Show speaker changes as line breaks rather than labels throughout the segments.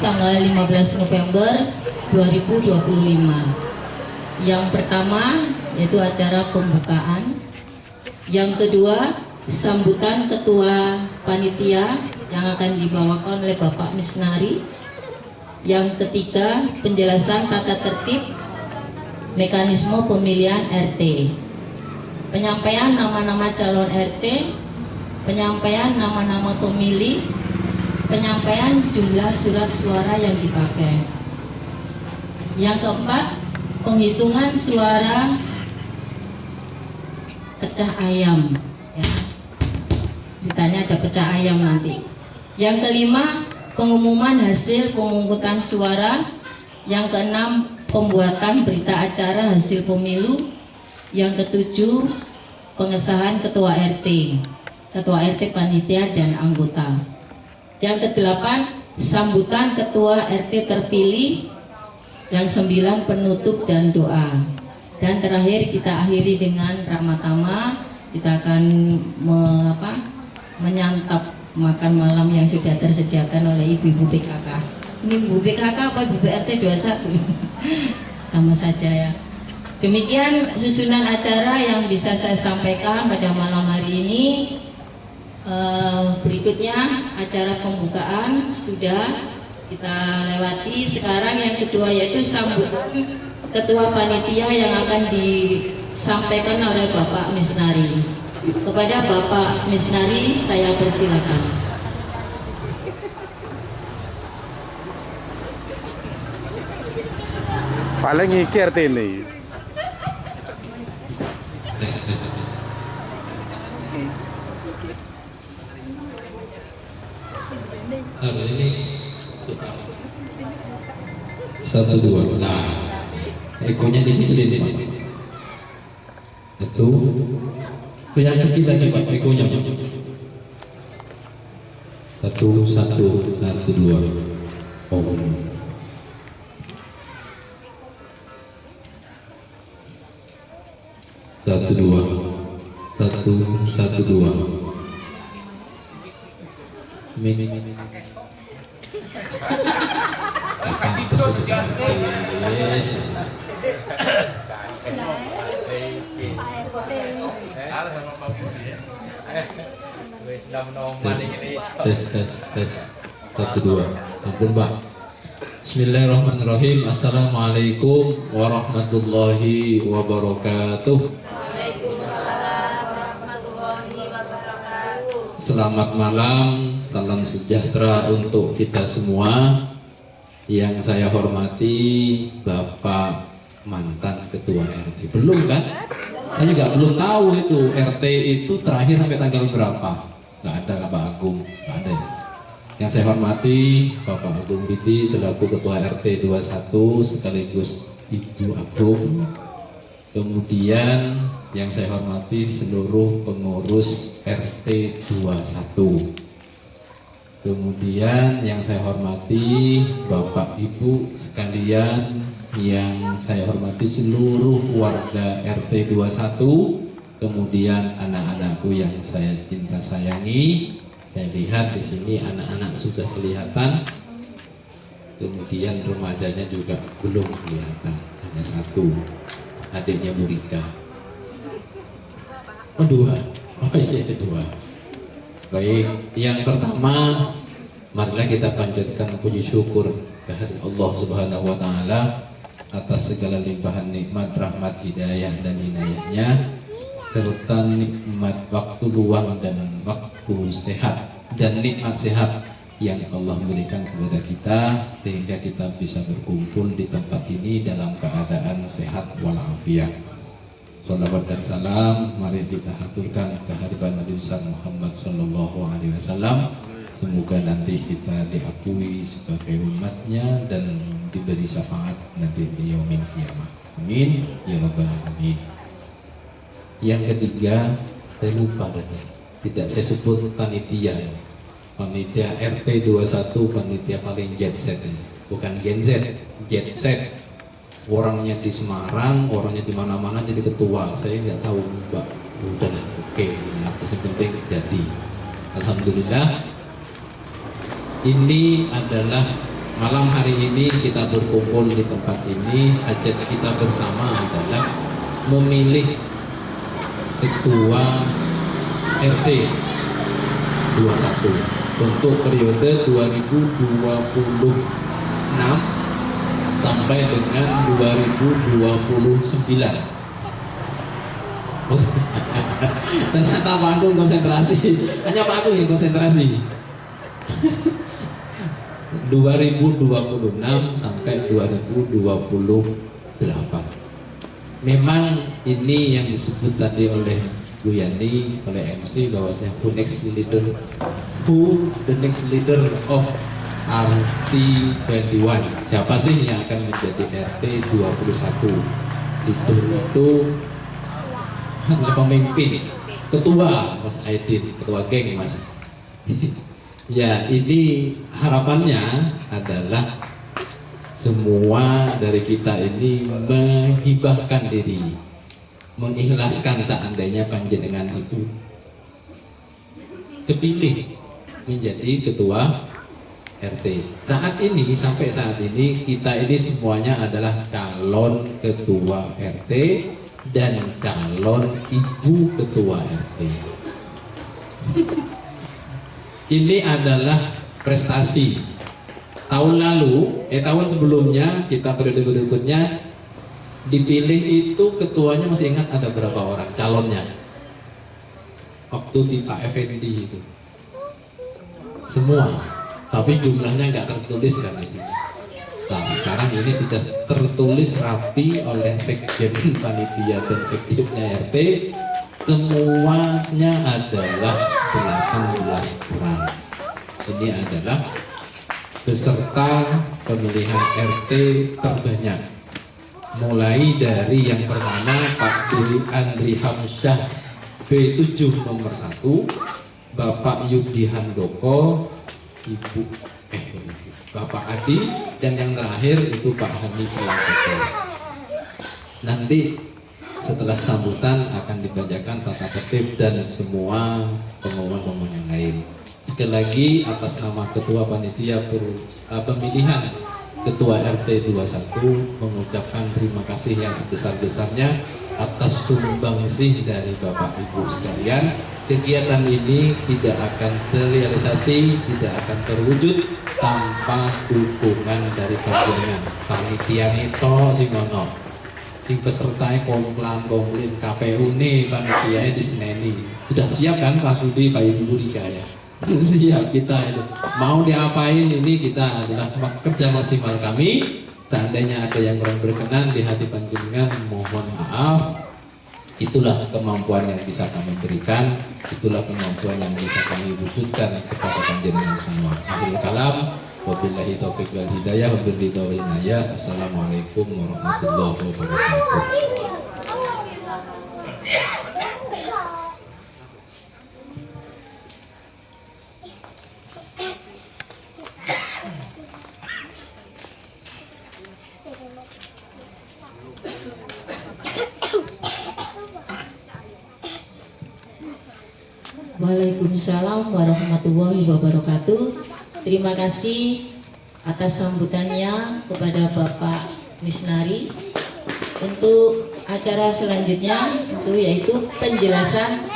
tanggal 15 November 2025. Yang pertama yaitu acara pembukaan. Yang kedua, sambutan ketua panitia yang akan dibawakan oleh Bapak Misnari. Yang ketiga, penjelasan tata tertib mekanisme pemilihan RT, penyampaian nama-nama calon RT, penyampaian nama-nama pemilih, penyampaian jumlah surat suara yang dipakai. Yang keempat, penghitungan suara pecah ayam, ya. Ceritanya ada pecah ayam nanti. Yang kelima, pengumuman hasil pemungutan suara. Yang keenam, pembuatan berita acara hasil pemilu. Yang ketujuh, pengesahan ketua RT panitia dan anggota. Yang kedelapan, sambutan ketua RT terpilih. Yang sembilan, penutup dan doa. Dan terakhir kita akhiri dengan ramah tamah. Kita akan menyantap makan malam yang sudah tersediakan oleh ibu-ibu PKK. Ini ibu PKK apa ibu RT 21? Sama saja ya. Demikian susunan acara yang bisa saya sampaikan pada malam hari ini. Berikutnya acara pembukaan sudah kita lewati. Sekarang yang kedua yaitu sambutan ketua panitia yang akan disampaikan oleh Bapak Misnari. Kepada Bapak Misnari saya persilakan.
Paling ngikir ini.
Nah, ini 1, 2. Nah, ekonya di situ deh, Pak. Itu yang kecil lagi, Pak, ekonya. 1, 2. Oh. 1, 2. 1, 2. Tes 1, 2. Ampun, Pak. Bismillahirrahmanirrahim. Assalamualaikum warahmatullahi wabarakatuh. Selamat malam, salam sejahtera untuk kita semua. Yang saya hormati Bapak mantan Ketua RT. Belum kan? Saya juga belum tahu itu RT itu terakhir sampai tanggal berapa. Nggak ada Pak Agung, nggak ada ya. Yang saya hormati Bapak Agung Bidi selaku Ketua RT 21 sekaligus Ibu Agung. Kemudian yang saya hormati seluruh pengurus RT 21. Kemudian yang saya hormati Bapak Ibu sekalian, yang saya hormati seluruh warga RT 21. Kemudian anak-anakku yang saya cinta sayangi. Saya lihat di sini anak-anak sudah kelihatan. Kemudian remajanya juga belum kelihatan, hanya satu, adiknya Bu Rika. Oh, 2. Oh iya, 2. Baik, yang pertama marilah kita panjatkan puji syukur kehadirat Allah Subhanahu wa taala atas segala limpahan nikmat, rahmat, hidayah dan inayahnya, serta nikmat waktu luang dan waktu sehat dan nikmat sehat yang Allah berikan kepada kita sehingga kita bisa berkumpul di tempat ini dalam keadaan sehat walafiat. Salawat dan salam mari kita haturkan kehadiran Nabi besar Muhammad Sallallahu Alaihi Wasallam. Semoga nanti kita diakui sebagai umatnya dan diberi syafaat nanti di yaumil qiyamah. Amin ya rabbal alamin. Yang ketiga, saya lupa tadi, tidak saya sebut panitia RT 21, panitia paling jet set, bukan Gen Z, jet set. Orangnya di Semarang, orangnya di mana-mana jadi ketua. Saya nggak tahu, Mbak. Udah, oke. Apa yang penting jadi. Alhamdulillah. Ini adalah malam hari ini kita berkumpul di tempat ini, hajat kita bersama adalah memilih ketua RT 21 untuk periode 2026 sampai dengan 2029. Oh. Ternyata Pak Agung konsentrasi, hanya Pak Agung yang konsentrasi. 2026 sampai 2028. Memang ini yang disebut tadi oleh Bu Yani, oleh MC, bahwasanya who the next leader of RT21. Siapa sih yang akan menjadi RT21? Itu hanya pemimpin, ketua Mas Aidin, ketua geng Mas. Ya, ini harapannya adalah semua dari kita ini menghibahkan diri, mengikhlaskan seandainya panjenengan itu kepilih menjadi ketua RT. Sampai saat ini kita ini semuanya adalah calon ketua RT dan calon ibu ketua RT. Ini adalah prestasi. Tahun sebelumnya, kita periode berikutnya dipilih itu ketuanya, masih ingat ada berapa orang calonnya? Waktu di Pak Effendi itu semua, tapi jumlahnya nggak tertulis kan di sini. Nah, sekarang ini sudah tertulis rapi oleh sekjen panitia dan sekjennya RT. Semuanya adalah 18 orang. Ini adalah peserta pemilihan RT terbanyak. Mulai dari yang pertama Pak Dwi Andri Hamsyah B7 nomor 1, Bapak Yudi Handoko, Bapak Adi, dan yang terakhir itu Pak Hani Pelangkoto. Nanti setelah sambutan akan dibacakan tata tertib dan semua pengumuman-pengumuman yang lain. Sekali lagi atas nama Ketua Panitia Pemilihan Ketua RT 21 mengucapkan terima kasih yang sebesar-besarnya atas sumbangsih dari Bapak Ibu sekalian. Kegiatan ini tidak akan terrealisasi, tidak akan terwujud tanpa dukungan dari panjenengan. Panitia itu sing ono, sing pesertae komplit KPU nih, panitianya diseneni. Sudah siap kan Pak Sudi, Pak Ibu di saya? Siap kita itu. Mau diapain ini kita adalah kerja maksimal kami. Seandainya ada yang kurang berkenan di hati panjenengan, mohon maaf. Itulah kemampuan yang bisa kami berikan, itulah kemampuan yang bisa kami wujudkan kepada panjenengan semua. Akhirul kalam, wabillahi taufiq wal hidayah, wabillahi taufiq wal hidayah. Assalamualaikum warahmatullahi wabarakatuh.
Waalaikumsalam warahmatullahi wabarakatuh. Terima kasih atas sambutannya kepada Bapak Misnari. Untuk acara selanjutnya yaitu penjelasan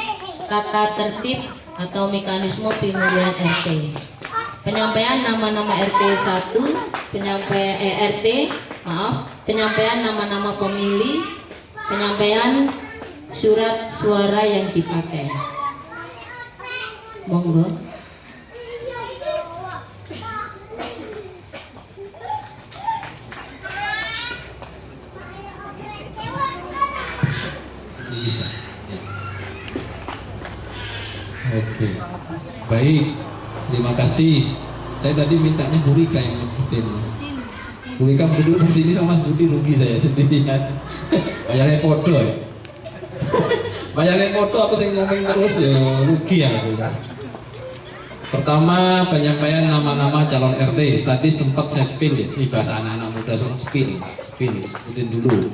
tata tertib atau mekanisme pemilihan RT. Penyampaian nama-nama RT 1, penyampaian nama-nama pemilih, penyampaian surat suara yang dipakai. Monggo.
Bisa. Ya. Oke. Baik. Terima kasih. Saya tadi mintanya Bu Rika yang nyebutin. Bu Rika duduk di sini sama Mas Budi, rugi saya sendirian. Bayarnya foto ya. Bayarnya foto aku sing ngomong terus ya rugi ya. Pertama, penyampaian nama-nama calon RT. Tadi sempat saya spill ya, ini bahasa anak-anak muda soal spill, sebutin dulu.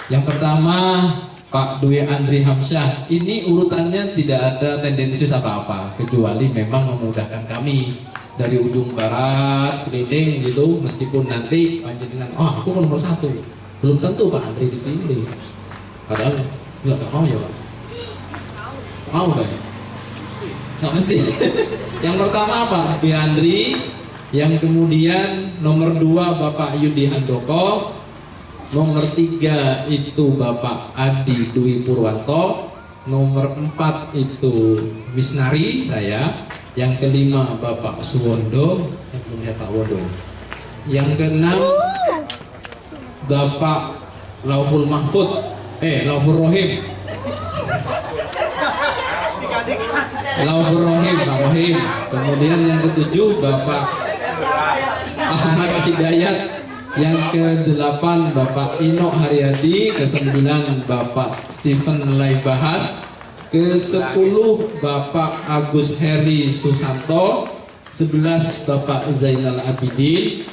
Yang pertama, Pak Dwi Andri Hamsyah. Ini urutannya tidak ada tendensius apa-apa, kecuali memang memudahkan kami. dari ujung barat keliling gitu, meskipun nanti panjenengan aku nomor 1, belum tentu Pak Andri dipilih. Padahal nggak mau ya Pak. Mau nggak ya? Nggak mesti. Yang pertama Pak Andri, yang kemudian nomor 2 Bapak Yudi Handoko, nomor 3 itu Bapak Adi Dwi Purwanto, nomor 4 itu Misnari saya, yang kelima Bapak Suwondo, Pak Wondo, yang keenam Bapak Lauful Mahfud, Laufur Rohim, Laufur Rohim, Pak Rohim. Kemudian yang ketujuh Bapak Ahmad Hidayat, yang ke-8 Bapak Ino Haryadi, ke-9 Bapak Stephen Laibahas, ke-10 Bapak Agus Heri Susanto, 11 Bapak Zainal Abidin,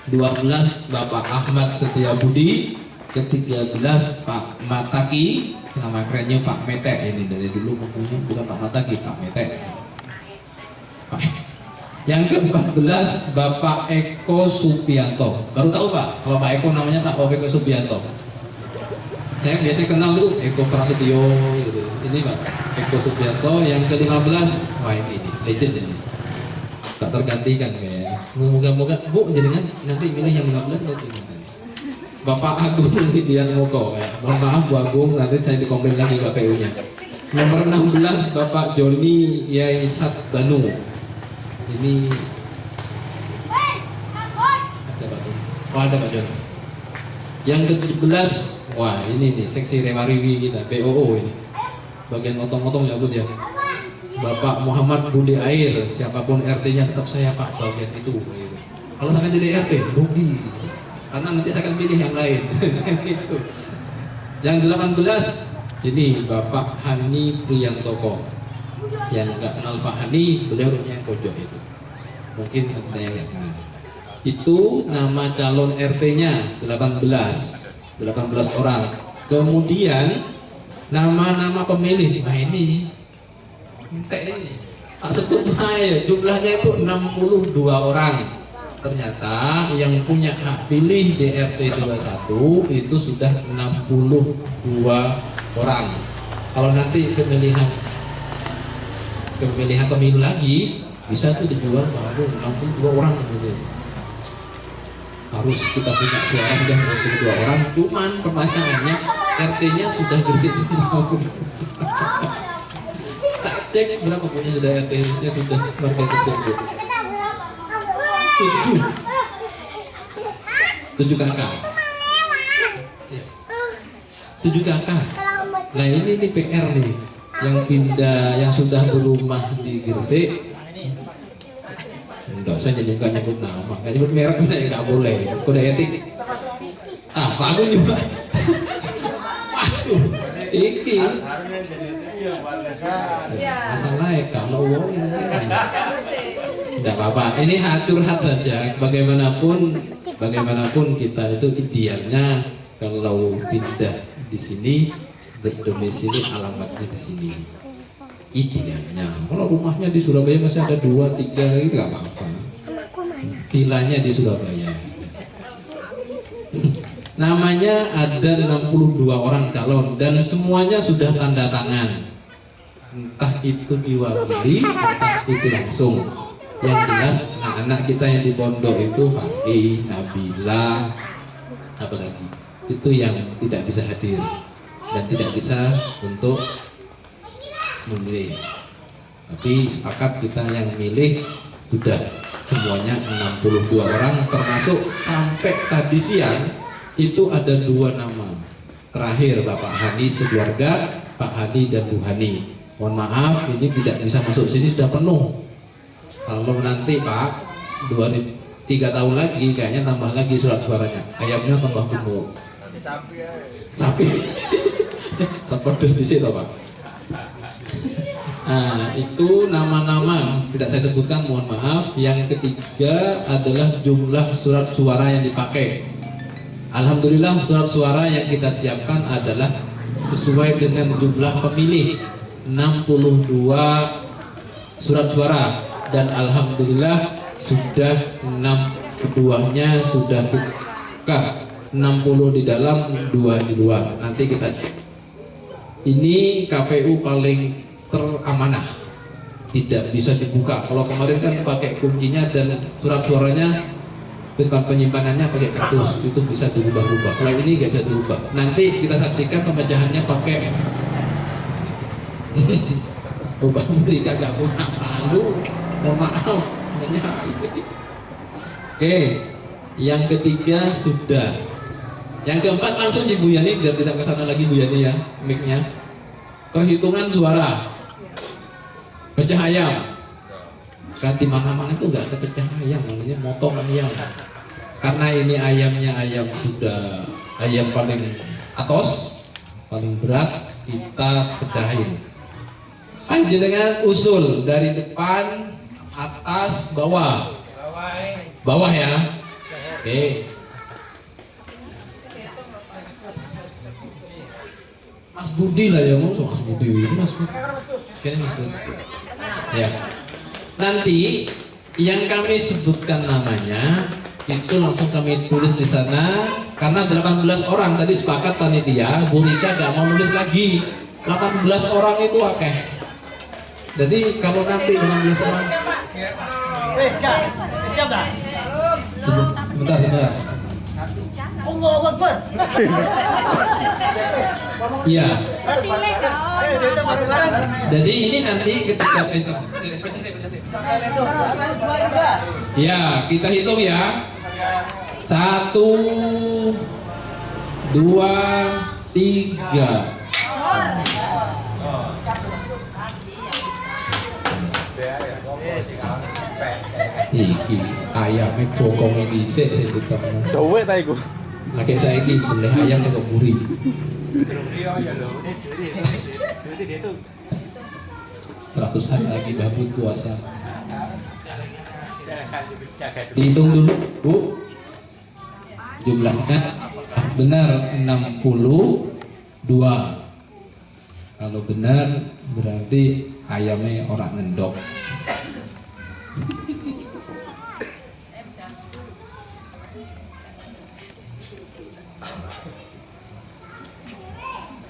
12 Bapak Ahmad Setiabudi, ke-13 Pak Mataki, nama kerennya Pak Mete, ini dari dulu mempunyai bukan Pak Mataki, Pak Mete. Yang ke-14 Bapak Eko Subianto. Baru tahu Pak, kalau Pak Eko namanya Pak Eko Subianto. Saya biasanya kenal dulu Eko Prasetyo gitu. Ini Pak Eko Subianto. Yang ke-15, wah ini legend ini. Tak tergantikan kayaknya. Moga-moga Bu jenengan nanti milih yang 15 atau gimana? Bapak Agung Hidian Moko ya. Mohon maaf Bu Agung, nanti saya dikomplain lagi KPU-nya. Nomor 16 Bapak Joni Yaisat Banu. Ini ada Pak Jon. Oh ada Pak Jon. Yang ke-17, wah ini nih seksi Rewariwi kita, BOO ini. Bagian otong-otong ya Bud ya. Bapak Muhammad Budi Air, siapapun RT-nya tetap saya Pak bagian itu. Gitu. Kalau sampai jadi RT rugi, karena nanti saya akan pilih yang lain. Gitu. Yang 18 ini Bapak Hani Priyantoko. Yang nggak kenal Pak Hani, beliau yang pojok itu. Mungkin ada yang nggak kenal. Itu nama calon RT-nya 18 orang. Kemudian nama-nama pemilih. Nah ini tak sebut aja, jumlahnya itu 62 orang. Ternyata yang punya hak pilih di RT 21 itu sudah 62 orang. Kalau nanti pemilihan pemilu lagi bisa tuh dijual baru 62 orang gitu. Harus kita punya suara sudah 62 orang, cuman pertanyaannya RT-nya sudah bersih semua. Tak cek berapa punya sudah RT-nya sudah warga tersebut. 7 kakak. 7 kakak. Nah ini nih PR nih, yang pindah, yang sudah berumah di Gresik. Enggak, saya jadi nggak nyebut nama, nggak nyebut merek, saya nggak boleh. Kode etik. Pak Agung juga. Waduh, iki. Masalahnya kalau uang tidak apa-apa. Ini curhat saja. Bagaimanapun kita itu idealnya kalau pindah di sini berdomisili alamatnya di sini. Idealnya. Kalau rumahnya di Surabaya masih ada 2-3 itu nggak apa-apa. Vilanya di Surabaya. Namanya ada 62 orang calon dan semuanya sudah tanda tangan. Entah itu diwakili, entah itu langsung. Yang jelas anak-anak kita yang di pondok itu Fakih, Nabila, apalagi itu yang tidak bisa hadir dan tidak bisa untuk memilih. Tapi sepakat kita yang milih sudah semuanya 62 orang, termasuk sampai tadi siang itu ada 2 nama terakhir, Bapak Hani sekeluarga, Pak Hani dan Bu Hani. Mohon maaf ini tidak bisa masuk sini, sudah penuh. Kalau nanti Pak 2-3 tahun lagi kayaknya tambah lagi surat suaranya, ayamnya tambah penuh. Sapi sepedes di situ Pak. Nah itu nama-nama tidak saya sebutkan, mohon maaf. Yang ketiga adalah jumlah surat suara yang dipakai. Alhamdulillah surat suara yang kita siapkan adalah sesuai dengan jumlah pemilih, 62 surat suara dan alhamdulillah sudah 62-nya sudah buka, 60 di dalam, 2 di luar. Nanti kita cek. Ini KPU paling teramanah, tidak bisa dibuka. Kalau kemarin kan pakai kuncinya dan surat suaranya, tempat penyimpanannya pakai kartus, itu bisa dirubah-rubah. Kalau ini nggak bisa dirubah. Nanti kita saksikan pemecahannya pakai Bapak mereka gak punya malu, mohon maaf. Oke, yang ketiga sudah. Yang keempat langsung si Bu Yani, biar tidak kesana lagi Bu Yani ya, mic-nya. Perhitungan suara, pecah ayam. Kan di mana-mana itu nggak ada pecah ayam, namanya motong ayam. Karena ini ayamnya ayam sudah ayam paling atos, paling berat, kita pecahin. Ayo dengan usul dari depan, atas, bawah. Bawah ya. Oke. Mas Budi lah ya, Mas Budi itu Mas Budi. Kayaknya Mas Budi. Ya. Nanti yang kami sebutkan namanya itu langsung kami tulis di sana, karena 18 orang tadi sepakat panitia, Bu Rika gak mau nulis lagi. 18 orang itu akeh. Jadi kalau nanti 16 orang.
Siap dah.
Bentar.
Allahu Akbar.
Iya.
Kita bareng-bareng.
Jadi ini nanti ketika ya, kita hitung ya. 1, 2, 3. Iki ayamnya bokongnya dhisik sing ketemu.
Dawet ta iku.
Lagi saiki boleh ayam kok buri. Seratus hari lagi babu puasa. Dihitung dulu, Bu. Jumlahnya benar 62. Kalau benar berarti ayamnya orang ngendok.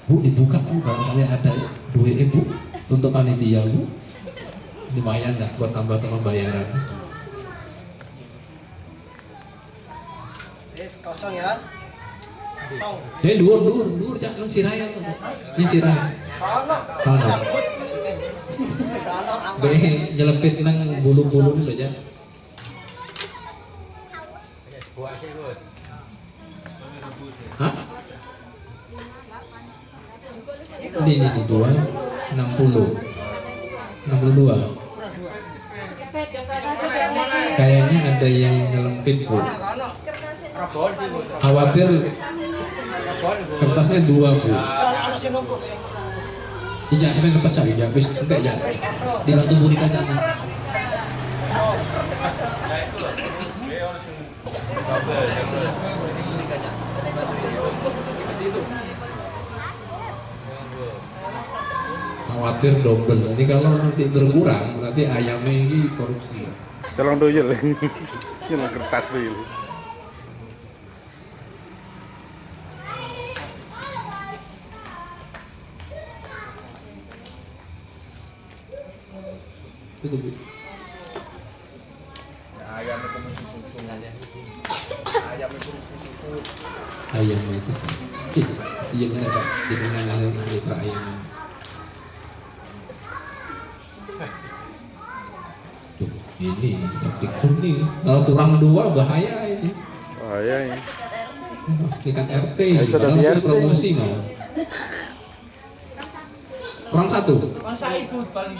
Bu, dibuka Bu, barangkali ada duit Bu untuk panitia Bu. Lumayan lah buat tambah pembayaran.
Kosong ya. Kosong.
Dur, jangan siraya. Ini siraya. Kalau nyelepit nang bulu-bulu dulu aja. Hah? Ini 2, 60, 62. Kayaknya ada yang nyelempit Bu. Khawatir kertasnya 2 Bu. Iya, sampai kertas cari ya, bis enggak ya. Dibantu Bu Rika jangan. Khawatir double. Ini kalau nanti berkurang berarti ayamnya ini korupsi.
Tolong doyel. Ini kertas dulu.
Itu Bu. Ayamnya itu. Iya benar Pak. Jadi ada ayam. Tuh, ini seperti kuning. Kalau kurang 2 bahaya ini.
Bahaya ini.
Ini kan RT.
Sudah
Kalau
RT.
promosi mau. Kurang 1.
Masa ikut paling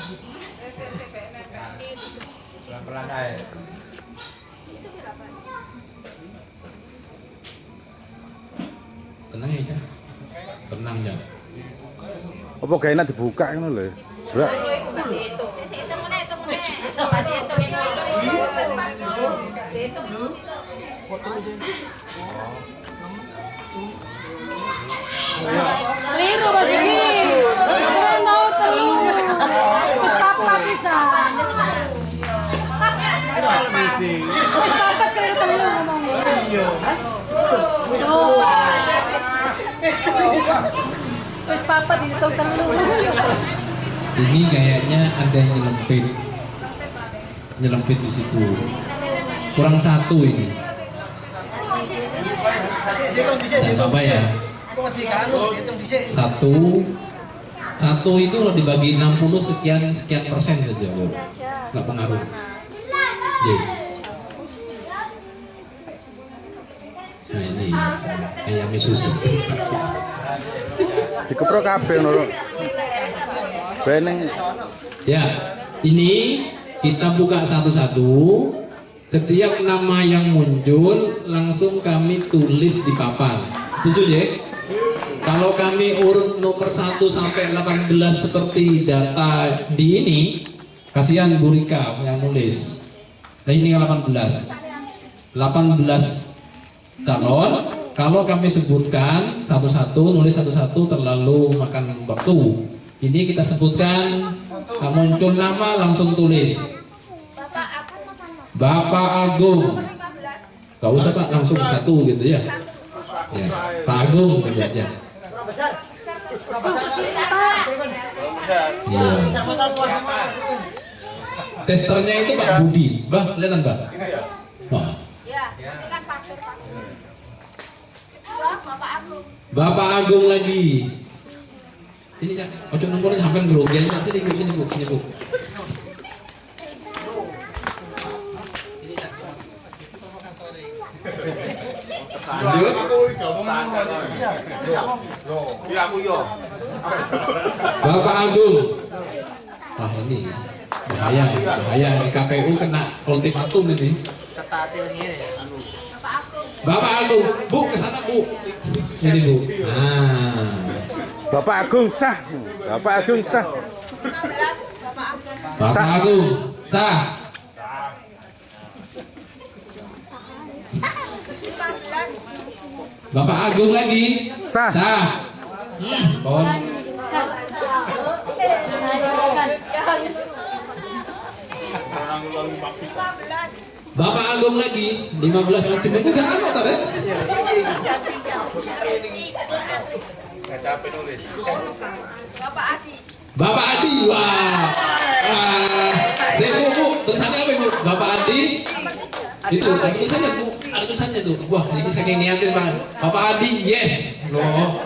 Tenang ya. Tenang ya.
Apa gak enak dibuka ngono lho. Coba.
Keliru Mas Diki. Saya mau terus. Pustaka bisa. Wis papat keliru telu ngomongnya. Wis papat dihitung telu.
Ini kayaknya ada yang nyelempit di situ. Kurang satu ini. Tidak apa ya. Satu itu kalau dibagi 60 sekian persen saja, Bu. Nggak pengaruh. Jadi. Nah ini ayam susu.
Dikeprok kabeh ngono. Beneng.
Ya, ini kita buka satu-satu. Setiap nama yang muncul langsung kami tulis di papan. Setuju ya? Kalau kami urut nomor 1 sampai 18 seperti data di ini, kasihan Bu Rika yang nulis. Nah ini 18 calon. Kalau kami sebutkan satu-satu, nulis satu-satu terlalu makan waktu. Ini kita sebutkan, muncul nama langsung tulis. Bapak Agung. Gak usah Pak, langsung satu gitu ya. Ya, Pak Agung gitu aja. Iya. Testernya itu Pak Budi. Mbak, kelihatan Mbak? Wah. Bapak Agung lagi. Ini ya, ojo nomornya sampai grogian sini Bu, sini Bu. Bapak Agung. Wah ini bahaya ini KPU kena ultimatum ini. Bapak Agung, Bu ke sana Bu. Sini Bu. Nah.
Bapak Agung sah. Bapak Agung sah.
Bapak Agung sah. Bapak Agung lagi
Sah.
Pohon. Bapak Agung lagi 15 lagi juga ada tak ya? Bapak Adi, wah, saya Bu, tulisannya apa Bu? Bapak Adi, itu ada tulisannya Bu, ada tulisannya tuh. Wah, ini saking niatin Bang. Bapak Adi, yes, loh.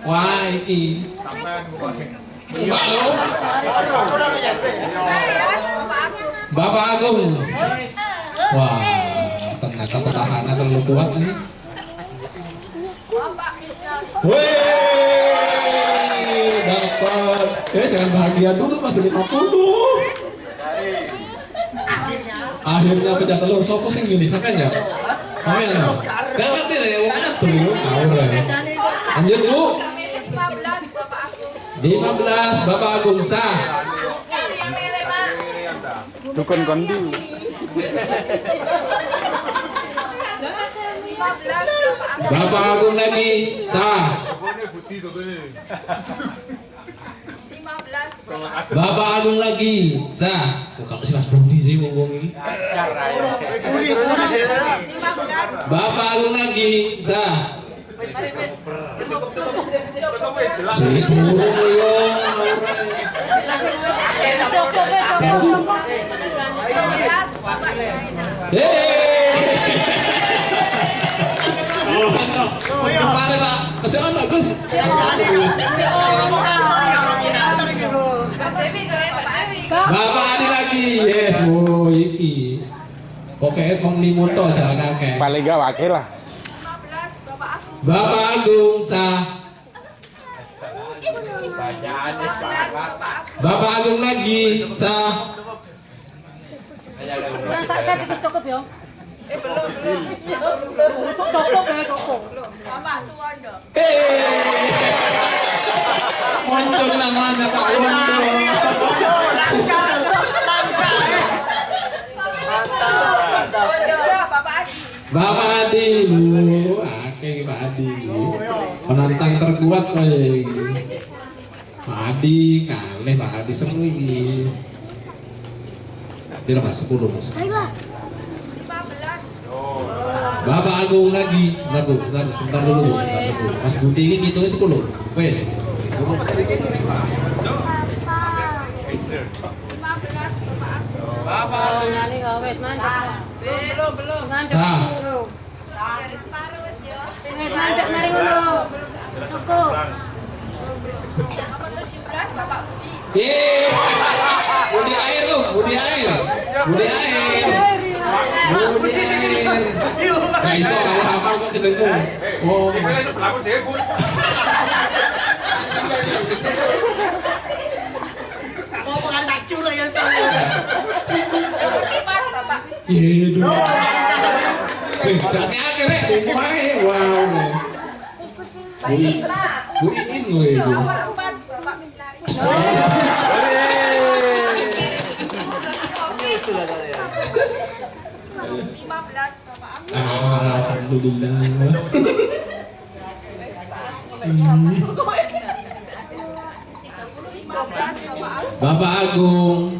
Wah, ini. Enggak loh. Bapak Agung. Wah, ternyata petahana terlalu kuat nih. Wih, dapat. Jangan bahagia dulu, masih 50. Akhirnya pecah telur. Sopo sing milih sampean ya? Sampean ya? Gak ngerti lah ya, wong atur yo, ngawur ya. Lanjut Bu. 15 Bapak Agung sah.
Dukun kondi.
Bapak Agung lagi sah. Bapak Agung lagi sah. Kalau si Mas Budi sih ngomong ini. Bapak Agung lagi sah. Si burung yo. Kemarin Pak, kasih on Gus. Bapak Adi lagi, yes, oh iki. Pokoknya komnimoto jangan kakek.
Paling gak wakil lah.
Bapak Agung sah. Bapak Agung lagi sah.
Kurang saya tipis cukup ya. Belum. Cukup ya, cukup. Bapak Suwondo.
Muncul namanya Pak Wondo. Bapak Adi, Bu. Akeh Pak Adi. Penantang terkuat kowe. Pak Adi kalah, Pak Adi seru iki. Piro Mas? 10 Mas. Bapak Agung lagi. Sebentar dulu. Mas Budi ini gitu sih dulu. Wes. Bapak Agung.
Nani wes mantap. Belum. Mantap.
Sah.
Wes mantap mari ngono. Cukup.
Yeay. Budi air loh, Budi air. Nah, iso kalau hafal kok jenengku. Oh.
Mau pengen kacau lah yang tahu.
Iya dong. Gak rek, wow. Bu Iin loh itu. Alhamdulillah. Bapak Agung.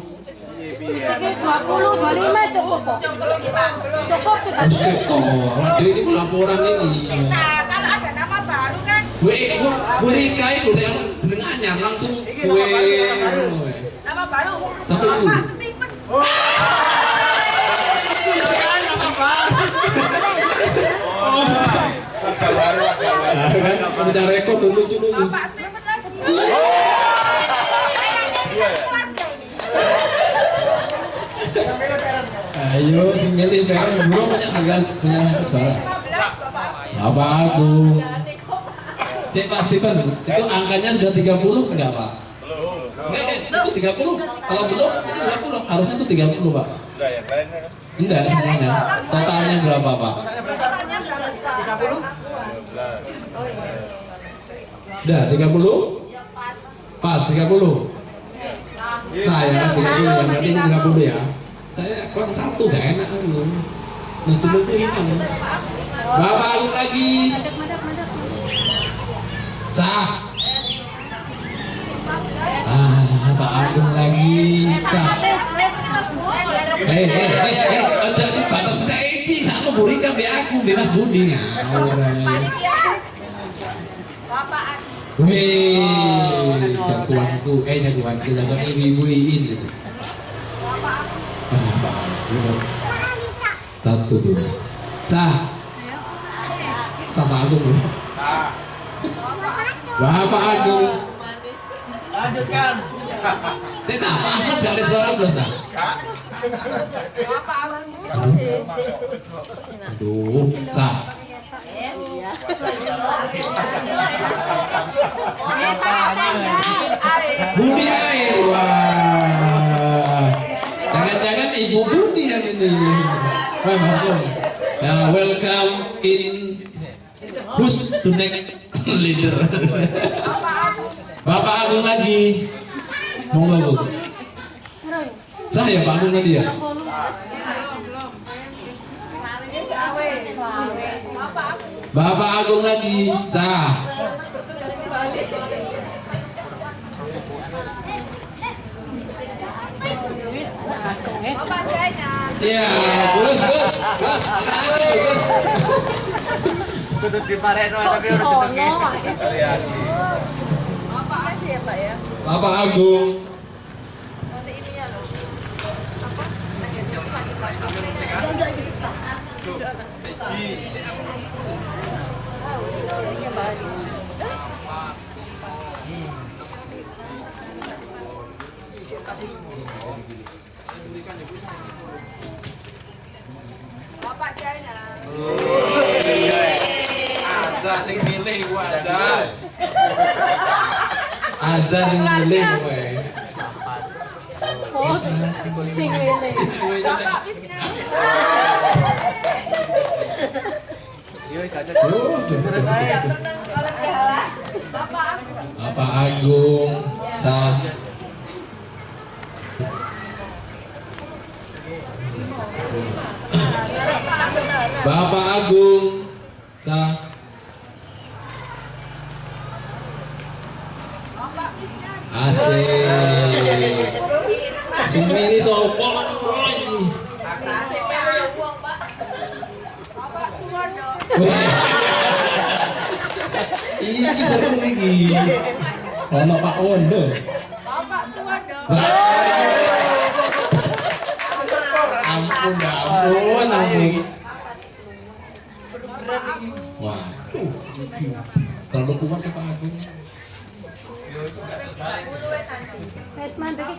20, 25 cukup kok. Cukup kita.
Buset toh, ini laporan ini.
Kalau ada nama baru kan
Bu Rika itu yang dengannya langsung
nama baru.
Satu itu.
Pak Stephen.
Ada rekor dulu dulu.
Pak Stephen lagi.
Ayo sing milih pengen belum banyak suara.
15 Bapak.
Bapak Agung. Cek Pak Stephen, itu angkanya sudah 30 enggak Pak? Belum. Itu 30. Kalau belum itu 20. Harusnya itu 30 Pak. Enggak semuanya. Totalnya berapa Pak?
Totalnya 30.
Udah 30? Pas 30. Saya 30 ya, berarti ini 30 ya. Saya kurang satu gak enak dulu. Nah cuma itu ini. Bapak Agung lagi. Sah. Bapak Agung lagi. Sah. Ada batas saya ini. Saya mau berikan be aku, be Mas Budi ya.
Bapak Adi.
Wih, jagoanku, jagoanku ibu Iin gitu. Satu dulu. Sah. Sama Agung ya. Bapak Agung.
Lanjutkan.
Saya tak apa Ahmad gak ada suara plus lah.
Bapak Agung.
Aduh, sah. Budi air, wah. Jangan-jangan Ibu Budi yang ini. Wah, masuk. Nah, welcome in who's the next leader. Bapak Agung lagi. Monggo, Bu. Saya Pak Agung tadi ya. Bapak Agung lagi. Sah.
Bapak Jaya.
Ya, Gus.
Tutup di Pareno tapi udah jenenge. Variasi.
Bapak aja ya Pak ya.
Bapak Agung.
Nanti ini ya loh. Apa? Bapak Jaya.
Ada sing milih gua ada.
Azza sing milih kowe.
Oh, sing milih.
Bapak Wisnu.
Yo cacat.
Bapak Agung. Sah. Bapak Agung. Sah.
Bapak Wisnu.
Asik. Sing ini sopo? Iki seru iki. Ono Pak Wondo.
Bapak Suwardo.
Ampun, ampun. Wah. Terlalu kuat ya Pak Agung.
Esman begitu.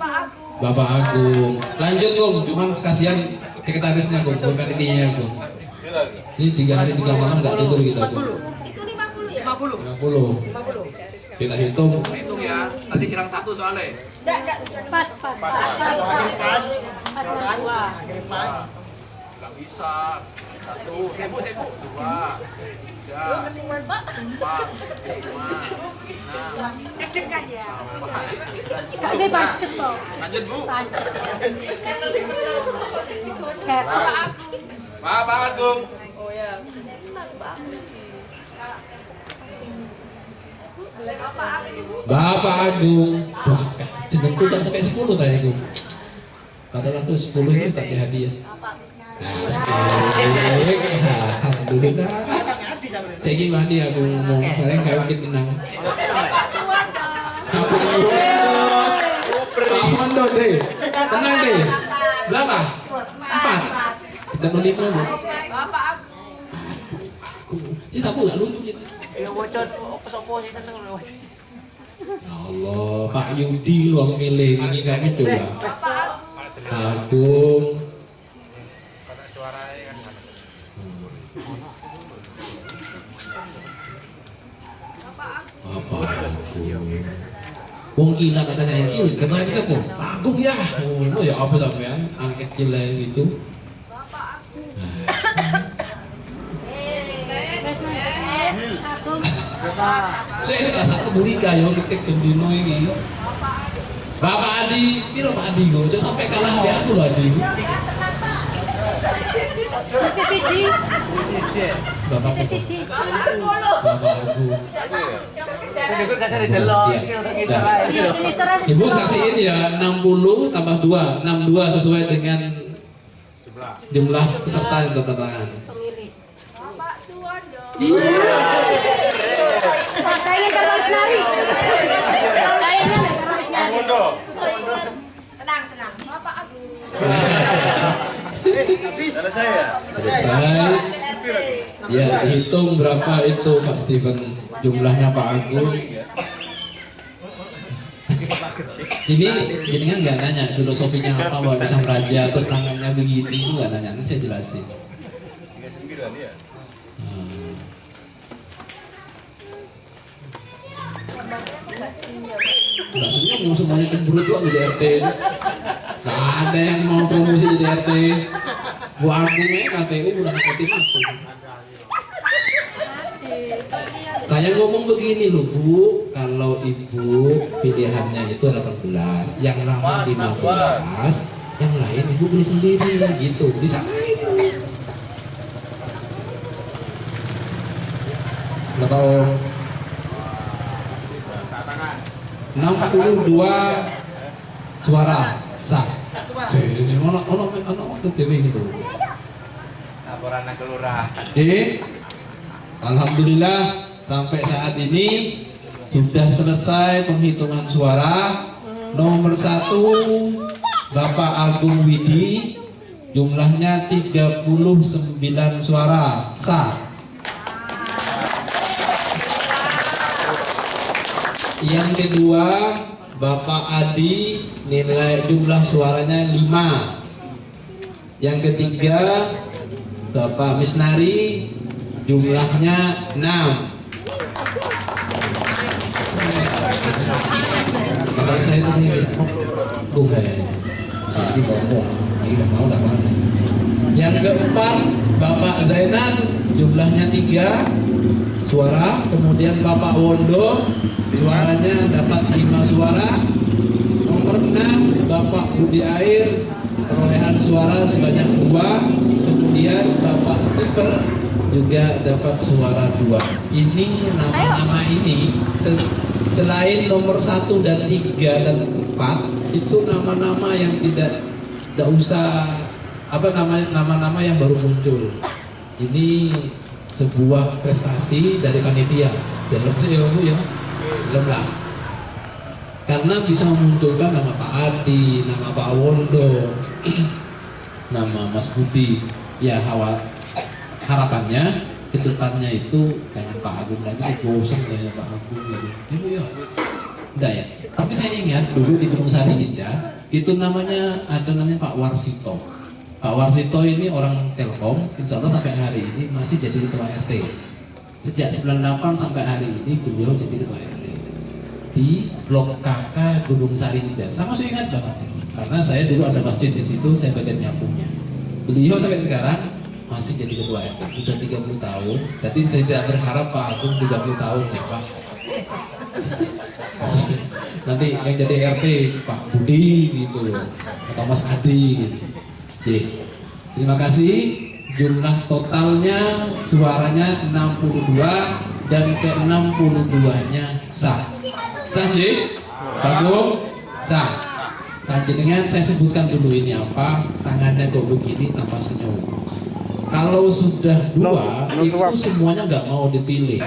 Bapak Agung. Lanjut Gung, cuman kasihan sekretarisnya Gung, bukan ininya Gung. Ini 3 hari 3 malam nggak tidur kita Gung.
Itu 50 ya?
50. Kita hitung.
Hitung ya. Tadi hilang 1 soalnya.
Enggak.
Pas dua.
Enggak bisa. 1, sibuk. 2, 3, 4, 5, 6.
Deg-degan ya.
Gak sih pancet toh.
Lanjut Bu.
Pancet. Set.
Bapak Agung.
Bapak Agung. Wah, jenengku udah sampai 10 tadi Gung. Padahal aku 10 ini tak hadiah. Asik. Alhamdulillah. Ceki mandi aku ngomong, kalian gak mungkin tenang.
Bapak Suwardo.
Ampun dong deh, tenang deh. Berapa? 4. Kita mau 5 Bu.
Bapak
Ini aku gak lucu gitu.
Ya bocor opo-opo sih seneng lho.
Allah, Pak Yudi lu milih ini kayak gitu lah.
Bapak
Agung. Apa Agung? Wong gila kata saya gila, kata saya siapa? Agung ya. Oh ya apa sampean anak kecil yang itu?
Agung.
Saya ini kasar keburika ya ketik gendino ini. Bapak Adi, piro Pak Adi kok? Jangan sampai kalah di aku loh Adi.
Sisi siji.
Bapak
Sisi siji.
Bapak aku.
Sini gue kasih delok, sing untuk ngisor ae.
Iya, sini serah.
Ibu kasihin ya 60 tambah 2, 62 sesuai dengan jumlah peserta yang tertangan.
Pemilih.
Suwardo.
Pak, saya ingin terus nari. Saya ingin terus nari.
Tenang. Bapak Agung.
Selesai ya?
Selesai. Ya dihitung berapa itu Pak Steven jumlahnya Pak Agung. Ini jadinya nggak nanya filosofinya apa Pak bisa meraja terus tangannya begini itu nggak nanya, nanti saya jelasin.
39 ya?
Nggak senyum semuanya cemburu tuh di RT. Nggak ada yang mau promosi di RT. Bu Agungnya KTU udah ngeketin aku. Saya ngomong begini loh Bu, kalau Ibu pilihannya itu 18, yang ramah 15, yang lain Ibu beli sendiri gitu. Disamain. Berapa Om? 62 suara sah. Ini ono dewe gitu.
Laporan ke lurah.
Oke. Alhamdulillah sampai saat ini sudah selesai penghitungan suara. Nomor 1 Bapak Agung Widi, jumlahnya 39 suara sah. Yang kedua Bapak Adi, nilai jumlah suaranya 5. Yang ketiga Bapak Misnari, jumlahnya 6. Kalau saya itu ini jadi ngomong, ini nggak mau dah mana. Yang keempat Bapak Zainan, jumlahnya 3 suara. Kemudian Bapak Wondo, suaranya dapat 5 suara. Nomor 6 Bapak Budi Air, perolehan suara sebanyak 2. Kemudian Bapak Stephen juga dapat suara 2. Ini nama-nama ini selain nomor 1 dan 3 dan 4 itu nama-nama yang tidak usah apa nama-nama yang baru muncul. Ini sebuah prestasi dari panitia. Dalam sih ya Bu ya, dalam lah. Karena bisa memunculkan nama Pak Adi, nama Pak Wondo, nama Mas Budi. Ya harapannya ke depannya itu jangan Pak Agung lagi, bosan kayak Pak Agung lagi. Ya Bu ya. Enggak ya. Tapi saya ingat dulu di Gunung Sari Indah itu namanya Pak Warsito. Pak Warsito ini orang Telkom, insya Allah sampai hari ini masih jadi ketua RT. Sejak 98 sampai hari ini beliau jadi ketua RT di Blok KK Gunung Sari Indah. Saya masih ingat banget karena saya dulu ada masjid di situ, saya bagian nyampungnya. Beliau sampai sekarang masih jadi ketua RT, sudah 30 tahun. Jadi saya tidak berharap Pak Agung 30 tahun ya Pak. Nanti yang jadi RT Pak Budi gitu atau Mas Adi gitu. Oke. Terima kasih. Jumlah totalnya suaranya 62 dan ke-62-nya sah. Sah Ji? Bagus? Sah. Dengan saya sebutkan dulu ini apa, tangannya kok begini tanpa senyum. Kalau sudah dua, itu semuanya nggak mau dipilih.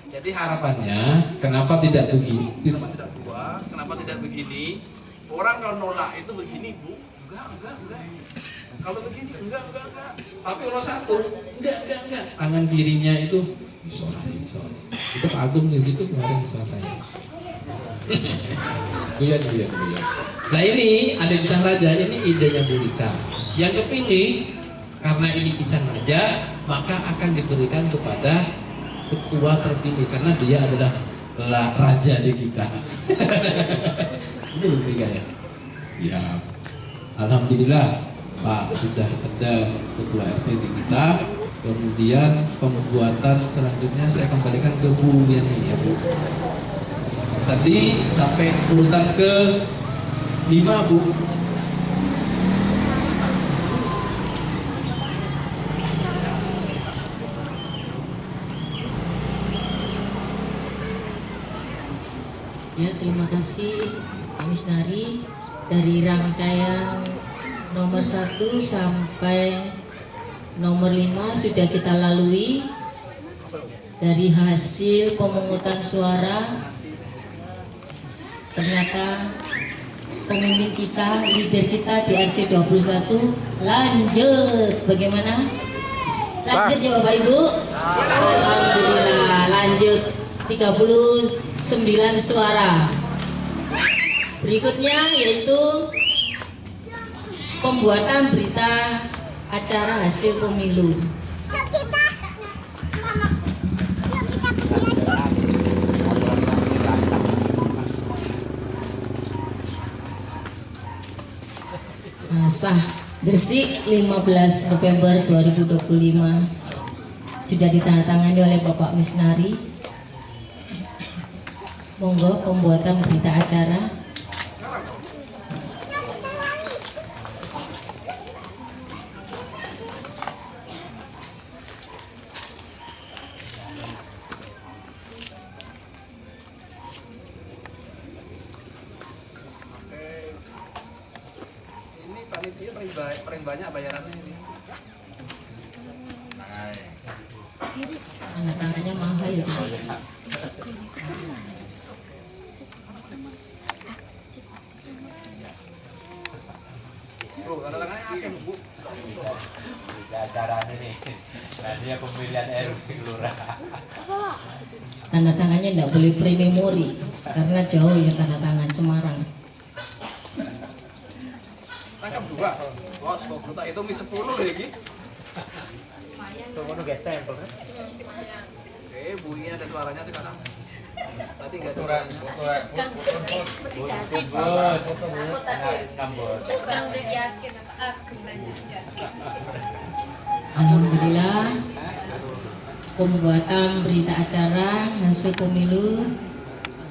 Jadi harapannya, kenapa tidak begini? Kenapa tidak dua? Kenapa tidak begini? Orang kalau nolak itu begini Bu, enggak. Kalau begini enggak. Tapi kalau satu, enggak. Tangan kirinya itu, sorry. Itu Pak Agung gitu kemarin sama saya. Guyon. Nah ini Adik Pisang Raja, ini idenya Bu Rika. Yang kepilih karena ini pisang raja, maka akan diberikan kepada ketua terpilih karena dia adalah raja di kita. Ini Bu Rika ya. Ya, alhamdulillah Pak sudah ada ketua RT di kita. Kemudian pembuatan selanjutnya saya kembalikan ke Bu Yani ya Bu. Tadi sampai urutan ke 5 Bu.
Ya, terima kasih Pak Misnari. Dari rangkaian nomor 1 sampai nomor 5 sudah kita lalui. Dari hasil pemungutan suara, ternyata pemimpin kita, leader kita di RT 21 lanjut. Bagaimana? Lanjut ya Bapak Ibu? Alhamdulillah lanjut 39 suara. Berikutnya yaitu pembuatan berita acara hasil pemilu. Sah Gresik 15 November 2025 sudah ditandatangani oleh Bapak Misnari. Monggo pembuatan berita acara.
Paling banyak bayarannya ini.
Tangannya mahal ya.
Bro, tanda tangannya akeh Bu.
Acara ini, nah dia pemilihan RT Kelurahan.
Tanda tangannya tidak boleh pre-memori karena jauh ya tanda tangan Semarang.
Tangkap 2. Bos, kok kita hitung 10 lagi.
Tunggu guys, sampel kan?
Oke, bunyinya ada suaranya sekarang. Tadi nggak ada
Kurang,
Alhamdulillah pembuatan berita acara hasil pemilu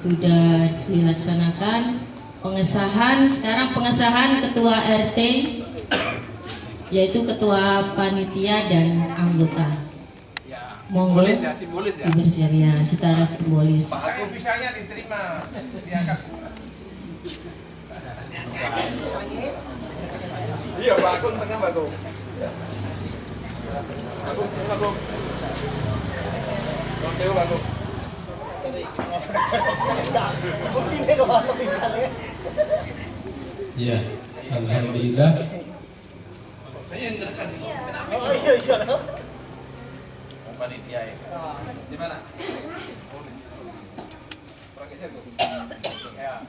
sudah dilaksanakan. Sekarang pengesahan ketua RT, yaitu ketua panitia dan anggota. Monggo
simbolis ya.
dibersiarnya secara simbolis.
Pak Agung bisanya diterima, diangkat.
Ya, alhamdulillah.
Panitia ya. Gimana? Ya.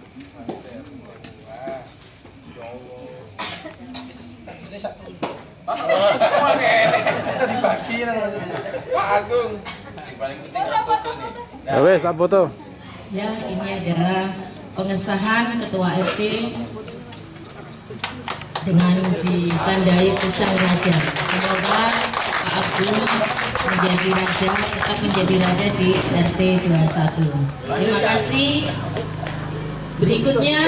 Bisa dibagi Pak Agung. Paling penting foto nih.
Ya wes, tak foto.
Ya, ini adalah pengesahan Ketua RT dengan ditandai pisang raja. Semoga Pak Agung menjadi raja, tetap menjadi raja di RT 21. Terima kasih. Berikutnya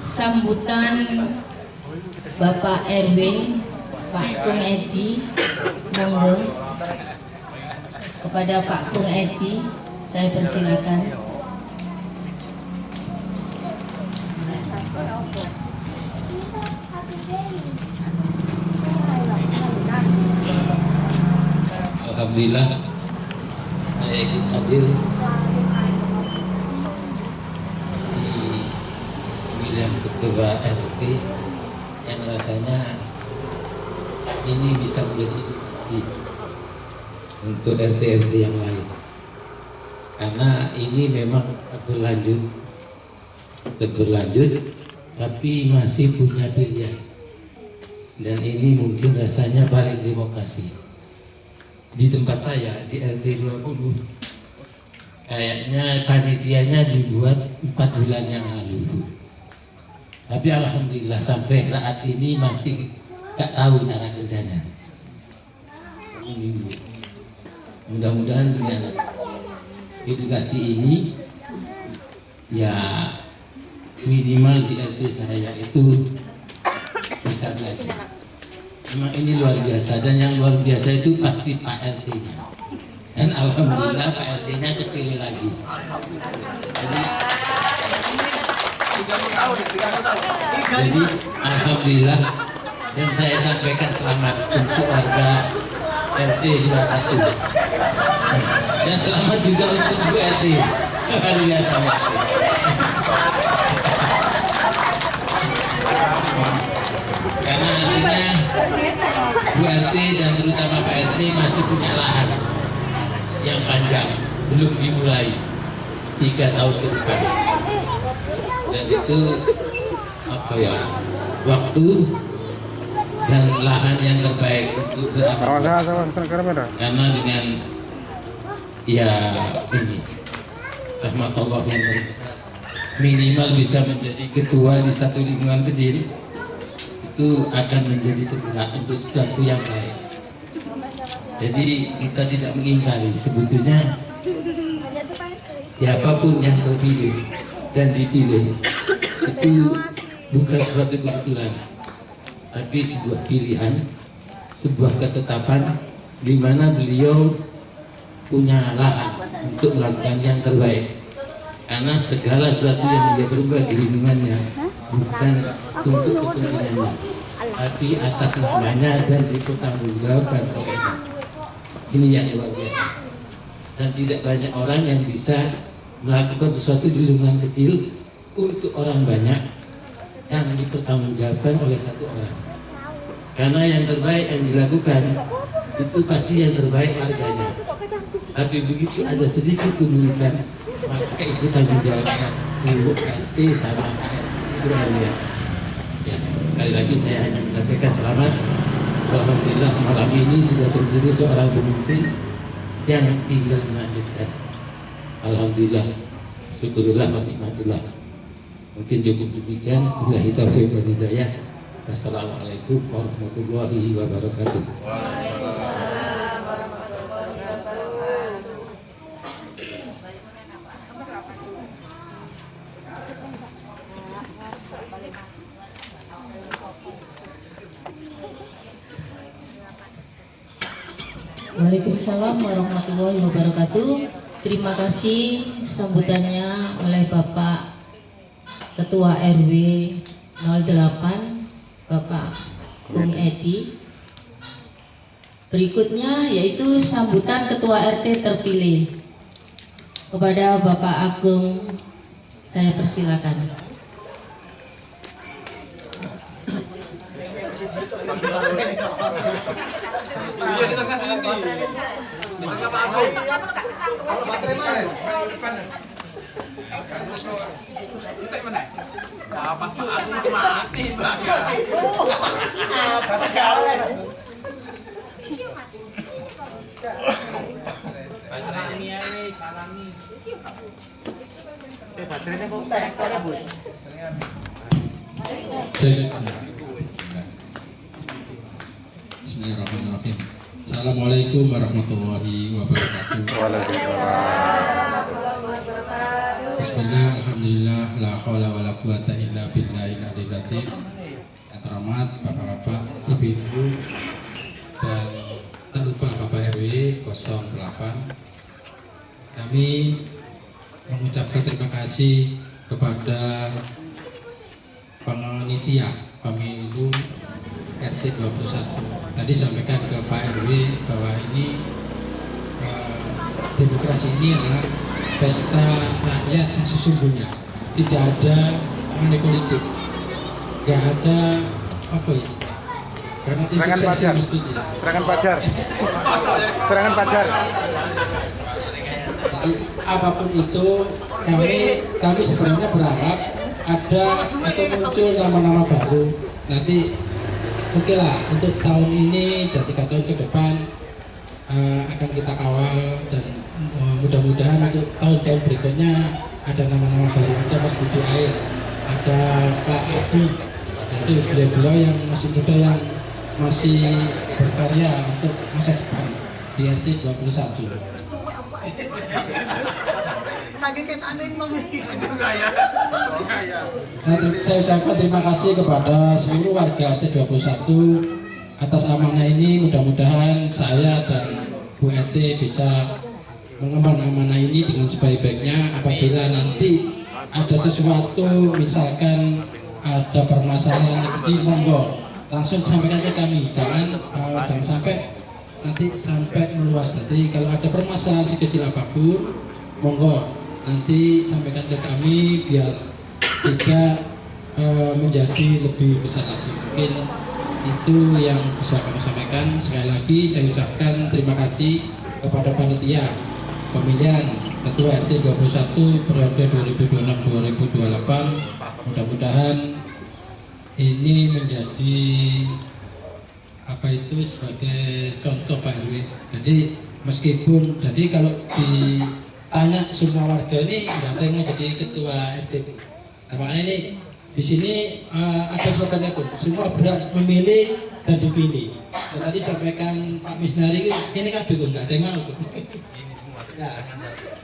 sambutan Bapak RW Pak Kung Edi, monggo kepada Pak Kung Edi, saya persilakan.
Alhamdulillah saya ikut hadir di pemilihan ketua RT yang rasanya ini bisa menjadi edukasi untuk RT-RT yang lain, karena ini memang berlanjut tapi masih punya pilihan, dan ini mungkin rasanya paling demokrasi. Di tempat saya di RT 20 kayaknya panitianya dibuat 4 bulan yang lalu, tapi alhamdulillah sampai saat ini masih gak tahu cara kerjanya. Mudah-mudahan dengan edukasi ini ya minimal di RT saya itu bisa belajar. Memang ini luar biasa, dan yang luar biasa itu pasti Pak RT-nya. Dan alhamdulillah Pak RT-nya kepilih lagi. Jadi alhamdulillah, dan saya sampaikan selamat untuk warga RT 21. Dan selamat juga untuk Bu RT. Luar biasa. Karena artinya Bu RT dan terutama Pak RT masih punya lahan yang panjang, belum dimulai 3 tahun ke depan, dan itu apa ya, waktu dan lahan yang terbaik untuk beramal. Karena dengan ya ini rahmat Allah yang minimal bisa menjadi ketua di satu lingkungan kecil, itu akan menjadi penggerak untuk sesuatu yang baik. Jadi kita tidak mengingkari sebetulnya siapapun yang terpilih dan dipilih itu bukan suatu kebetulan, tapi sebuah pilihan, sebuah ketetapan di mana beliau punya lahan untuk melakukan yang terbaik. Karena segala sesuatu yang dia berubah di lingkungannya bukan untuk kepentingannya, tapi atas namanya dan dipertanggungjawabkan olehnya. Ini yang luar biasa, dan tidak banyak orang yang bisa melakukan sesuatu di lingkungan kecil untuk orang banyak yang dipertanggungjawabkan oleh satu orang. Karena yang terbaik yang dilakukan itu pasti yang terbaik harganya, tapi begitu ada sedikit keburukan maka itu tanggung jawabnya Bu RT sama ya. Sekali lagi saya hanya menyampaikan selamat. Alhamdulillah malam ini sudah terpilih seorang pemimpin yang tinggal melanjutkan. Alhamdulillah, syukurullah wa nikmatillah. Mungkin cukup demikian. Billahi taufiq wal hidayah. Assalamualaikum warahmatullahi wabarakatuh.
Waalaikumsalam warahmatullahi wabarakatuh. Terima kasih sambutannya oleh Bapak Ketua RW 08 Bapak Kung Edi. Berikutnya yaitu sambutan Ketua RT terpilih Kepada Bapak Agung saya persilakan.
Iya di tengah sini. Di tengah Pak Agung. Kalau baterai mana? Entek mana? Pas Pak Agung mati belakang.
Apa salah? Baterainya kok tekor Bu.
Bismillahirrahmanirrahim. Assalamualaikum warahmatullahi wabarakatuh. Bismillah, alhamdulillah, la haula wala quwata illa billahil aliyil azim. Yang terhormat Bapak-bapak, Ibu-ibu, dan tak lupa Bapak RW 08. Kami mengucapkan terima kasih kepada panitia pemilu RT 21. Tadi sampaikan ke Pak RW bahwa ini demokrasi ini adalah pesta rakyat yang sesungguhnya, tidak ada money politik, nggak ada apa ya, karena
Serangan pajar. Serangan pajar. Serangan pajar.
Apapun itu, kami sebenarnya berharap ada atau muncul nama-nama baru. Nanti oke lah, untuk tahun ini dan 3 tahun ke depan akan kita kawal, dan mudah-mudahan untuk tahun-tahun berikutnya ada nama-nama baru. Ada Mas Budi Air, ada Pak Adi, itu beliau-beliau yang masih muda yang masih berkarya untuk masa depan di RT 21. Saya ucapkan terima kasih kepada seluruh warga RT 21 atas amanah ini. Mudah-mudahan saya dan Bu RT bisa mengemban amanah ini dengan sebaik-baiknya. Apabila nanti ada sesuatu, misalkan ada permasalahan yang monggo langsung sampaikan ke kami, jangan sampai nanti sampai meluas. Nanti kalau ada permasalahan sekecil apapun, monggo nanti sampaikan ke kami biar tidak menjadi lebih besar lagi. Mungkin itu yang bisa kami sampaikan. Sekali lagi saya ucapkan terima kasih kepada panitia pemilihan Ketua RT 21 periode 2026-2028. Mudah-mudahan ini menjadi sebagai contoh Pak RW. Jadi meskipun kalau ditanya semua warga ini nggak ada yang mau jadi ketua RT. Makanya ini di sini ada slogannya pun, semua berhak memilih dan dipilih. Dan tadi sampaikan Pak Misnari ini kan bingung, nggak ada yang mau.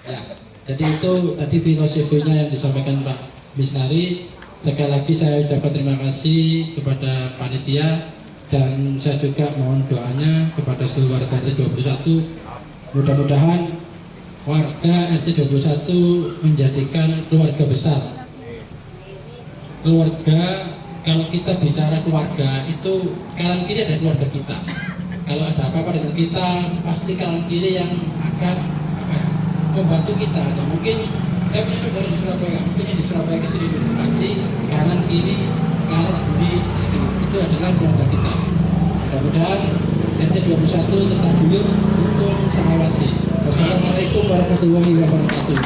Ya, jadi itu tadi filosofinya yang disampaikan Pak Misnari. Sekali lagi saya ucapkan terima kasih kepada panitia, dan saya juga mohon doanya kepada seluruh warga RT 21. Mudah-mudahan warga RT 21 menjadikan keluarga besar. Keluarga, kalau kita bicara keluarga itu kanan kiri ada keluarga kita. Kalau ada apa-apa dengan kita, pasti kanan kiri yang akan membantu kita. Nah, mungkin kami saudara di Surabaya, mungkin di Surabaya ke sini dulu. Nanti kanan kiri, kanan kiri itu adalah keluarga kita. Mudah-mudahan RT 21 tetap buyut untuk sangawasi. Wassalamualaikum warahmatullahi wabarakatuh.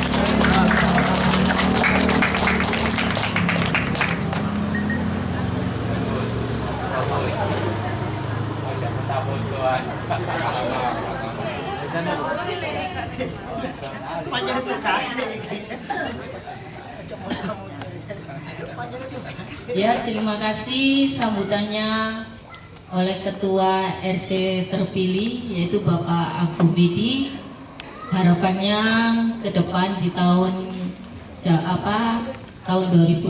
Ya, terima kasih sambutannya oleh Ketua RT terpilih yaitu Bapak Agung Bidi. Harapannya ke depan di tahun 2026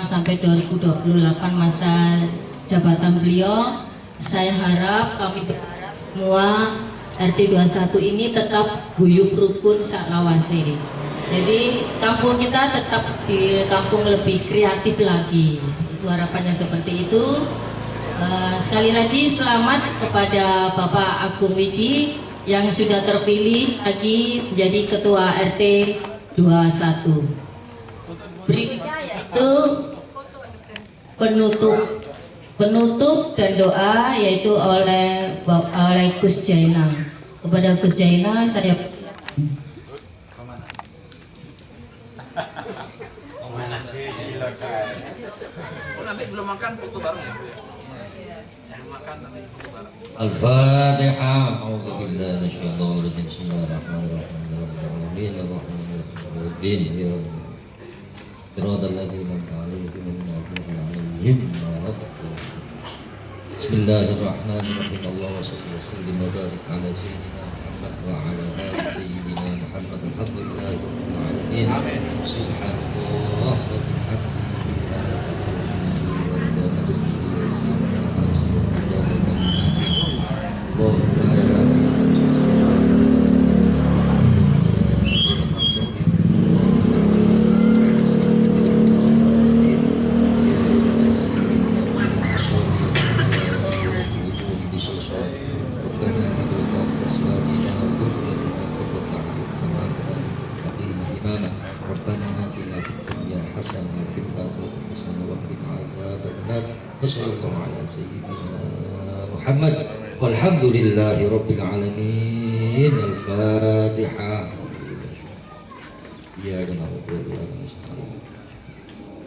sampai 2028 masa jabatan beliau, saya harap, kami berharap semua RT 21 ini tetap guyub rukun saklawase. Jadi kampung kita tetap di kampung lebih kreatif lagi. Itu harapannya seperti itu. Sekali lagi selamat kepada Bapak Agung Widi yang sudah terpilih lagi menjadi ketua RT 21. Berikutnya yaitu penutup dan doa yaitu oleh Gus Jainal. Kepada Gus Jainal saya
Nanti belum makan foto bareng ya? Belum makan nanti foto bareng.
Al-Fatihah. A'udzu billahi minasyaitonir rajim. Bismillahirrahmanirrahim. Bismillahirrahmanirrahim. Siratal ladzina an'amta 'alaihim Bismillahirrahmanirrahim. Allahumma shalli wa sallim wa barik ala sayyidina Muhammad wa ala ali sayyidina Muhammad. Alhamdulillahi rabbil alamin. Subhanallah wa bihamdihi. Muhammad walhamdulillahi rabbil alamin. Al-Fatihah. Ya na'budu wa nasta'in.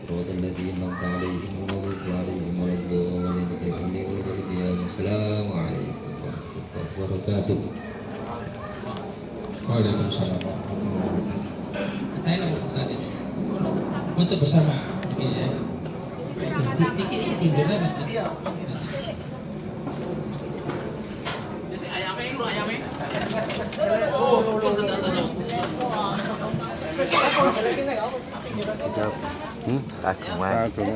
Shiratal ladzina an'amta 'alaihim ghairil maghdubi 'alaihim waladdallin. Assalamu alaikum warahmatullahi wabarakatuh.
Waalaikumsalam. Saya nomor saat ini untuk bersama. Tidurnya mas.
Ayamnya lu ayamnya.
Kagum.